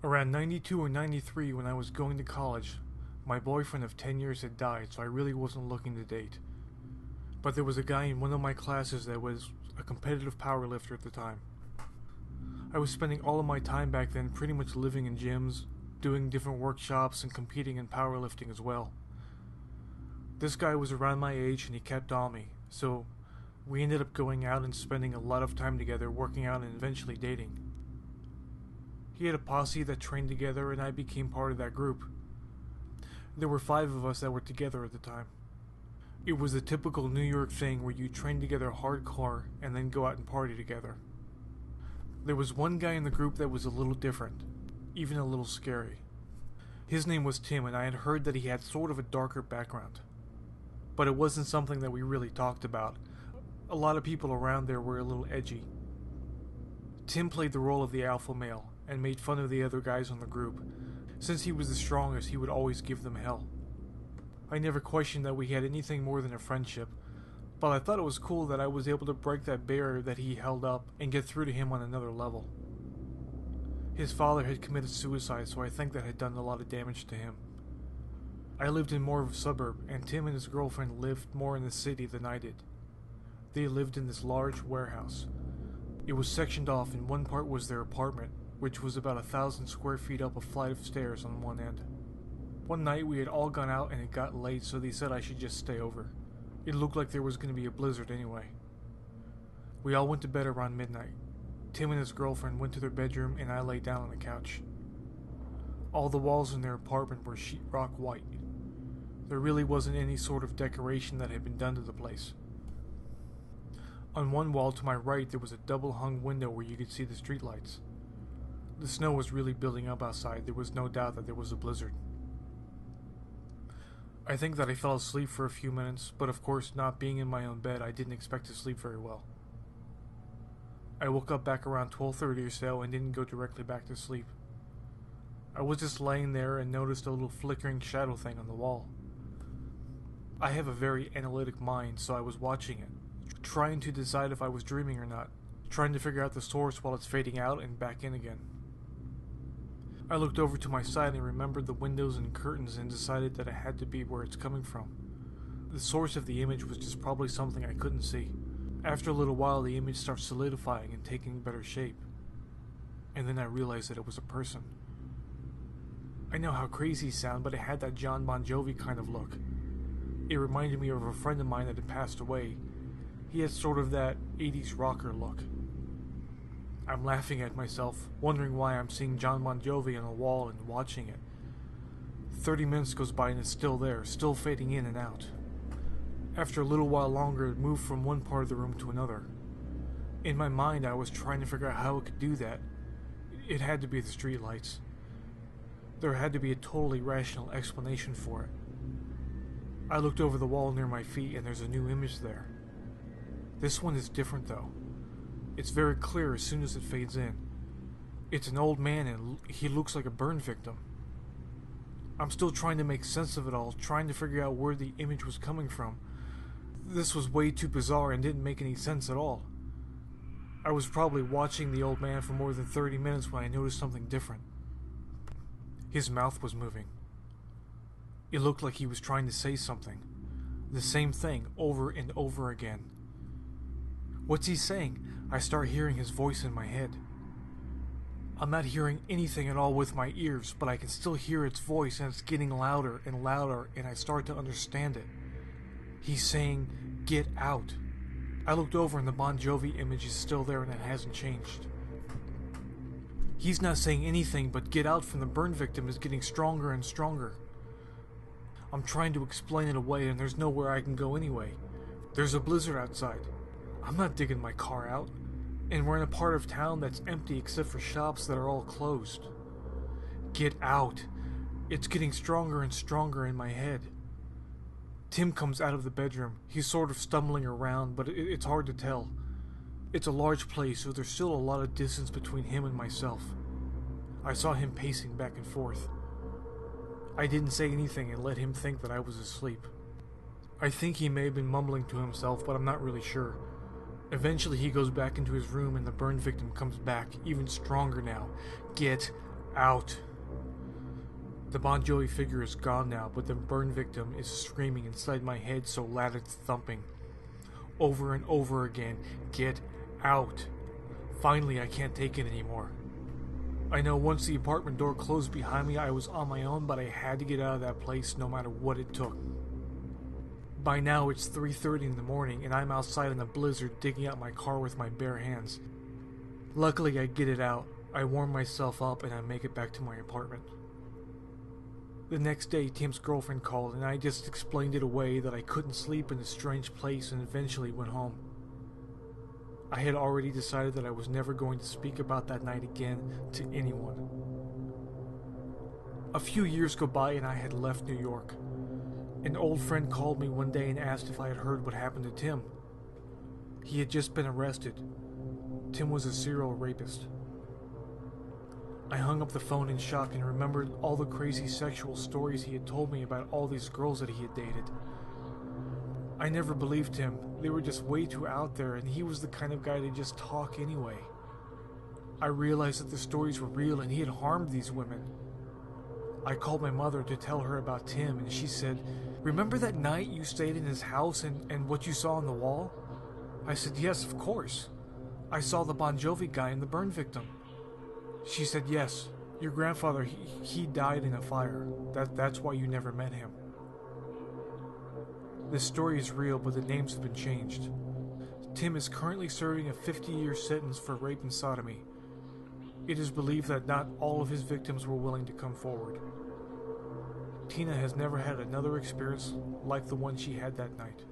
Around 92 or 93, when I was going to college, my boyfriend of 10 years had died, so I really wasn't looking to date. But there was a guy in one of my classes that was a competitive powerlifter at the time. I was spending all of my time back then pretty much living in gyms, doing different workshops, and competing in powerlifting as well. This guy was around my age and he kept on me, so we ended up going out and spending a lot of time together working out and eventually dating. He had a posse that trained together and I became part of that group. There were 5 of us that were together at the time. It was a typical New York thing where you train together hardcore and then go out and party together. There was one guy in the group that was a little different, even a little scary. His name was Tim, and I had heard that he had sort of a darker background. But it wasn't something that we really talked about. A lot of people around there were a little edgy. Tim played the role of the alpha male and made fun of the other guys on the group. Since he was the strongest, he would always give them hell. I never questioned that we had anything more than a friendship, but I thought it was cool that I was able to break that barrier that he held up and get through to him on another level. His father had committed suicide, so I think that had done a lot of damage to him. I lived in more of a suburb, and Tim and his girlfriend lived more in the city than I did. They lived in this large warehouse. It was sectioned off, and one part was their apartment, which was about 1,000 square feet up a flight of stairs on one end. One night we had all gone out and it got late, so they said I should just stay over. It looked like there was going to be a blizzard anyway. We all went to bed around midnight. Tim and his girlfriend went to their bedroom and I lay down on the couch. All the walls in their apartment were sheetrock white. There really wasn't any sort of decoration that had been done to the place. On one wall to my right there was a double hung window where you could see the streetlights. The snow was really building up outside. There was no doubt that there was a blizzard. I think that I fell asleep for a few minutes, but of course, not being in my own bed, I didn't expect to sleep very well. I woke up back around 12:30 or so and didn't go directly back to sleep. I was just laying there and noticed a little flickering shadow thing on the wall. I have a very analytic mind, so I was watching it, trying to decide if I was dreaming or not, trying to figure out the source while it's fading out and back in again. I looked over to my side and remembered the windows and curtains and decided that it had to be where it's coming from. The source of the image was just probably something I couldn't see. After a little while, the image starts solidifying and taking better shape. And then I realized that it was a person. I know how crazy it sounds, but it had that John Bon Jovi kind of look. It reminded me of a friend of mine that had passed away. He had sort of that 80s rocker look. I'm laughing at myself, wondering why I'm seeing John Bon Jovi on a wall and watching it. 30 minutes goes by and it's still there, still fading in and out. After a little while longer, it moved from one part of the room to another. In my mind, I was trying to figure out how it could do that. It had to be the streetlights. There had to be a totally rational explanation for it. I looked over the wall near my feet and there's a new image there. This one is different though. It's very clear as soon as it fades in. It's an old man and he looks like a burn victim. I'm still trying to make sense of it all, trying to figure out where the image was coming from. This was way too bizarre and didn't make any sense at all. I was probably watching the old man for more than 30 minutes when I noticed something different. His mouth was moving. It looked like he was trying to say something. The same thing over and over again. What's he saying? I start hearing his voice in my head. I'm not hearing anything at all with my ears, but I can still hear its voice and it's getting louder and louder and I start to understand it. He's saying, "Get out." I looked over and the Bon Jovi image is still there and it hasn't changed. He's not saying anything, but "get out" from the burn victim is getting stronger and stronger. I'm trying to explain it away and there's nowhere I can go anyway. There's a blizzard outside. I'm not digging my car out. And we're in a part of town that's empty except for shops that are all closed. Get out. It's getting stronger and stronger in my head. Tim comes out of the bedroom. He's sort of stumbling around, but it's hard to tell. It's a large place, so there's still a lot of distance between him and myself. I saw him pacing back and forth. I didn't say anything and let him think that I was asleep. I think he may have been mumbling to himself, but I'm not really sure. Eventually he goes back into his room and the burn victim comes back, even stronger now. Get Out. The Bon Jovi figure is gone now, but the burn victim is screaming inside my head so loud it's thumping. Over and over again, get out. Finally, I can't take it anymore. I know once the apartment door closed behind me, I was on my own, but I had to get out of that place no matter what it took. By now, it's 3:30 in the morning, and I'm outside in a blizzard digging out my car with my bare hands. Luckily, I get it out. I warm myself up, and I make it back to my apartment. The next day, Tim's girlfriend called, and I just explained it away that I couldn't sleep in a strange place and eventually went home. I had already decided that I was never going to speak about that night again to anyone. A few years go by and I had left New York. An old friend called me one day and asked if I had heard what happened to Tim. He had just been arrested. Tim was a serial rapist. I hung up the phone in shock and remembered all the crazy sexual stories he had told me about all these girls that he had dated. I never believed him. They were just way too out there, and he was the kind of guy to just talk anyway. I realized that the stories were real and he had harmed these women. I called my mother to tell her about Tim, and she said, "Remember that night you stayed in his house and what you saw on the wall?" I said, "Yes, of course. I saw the Bon Jovi guy and the burn victim." She said, "Yes, your grandfather, he died in a fire. That's why you never met him." This story is real, but the names have been changed. Tim is currently serving a 50-year sentence for rape and sodomy. It is believed that not all of his victims were willing to come forward. Tina has never had another experience like the one she had that night.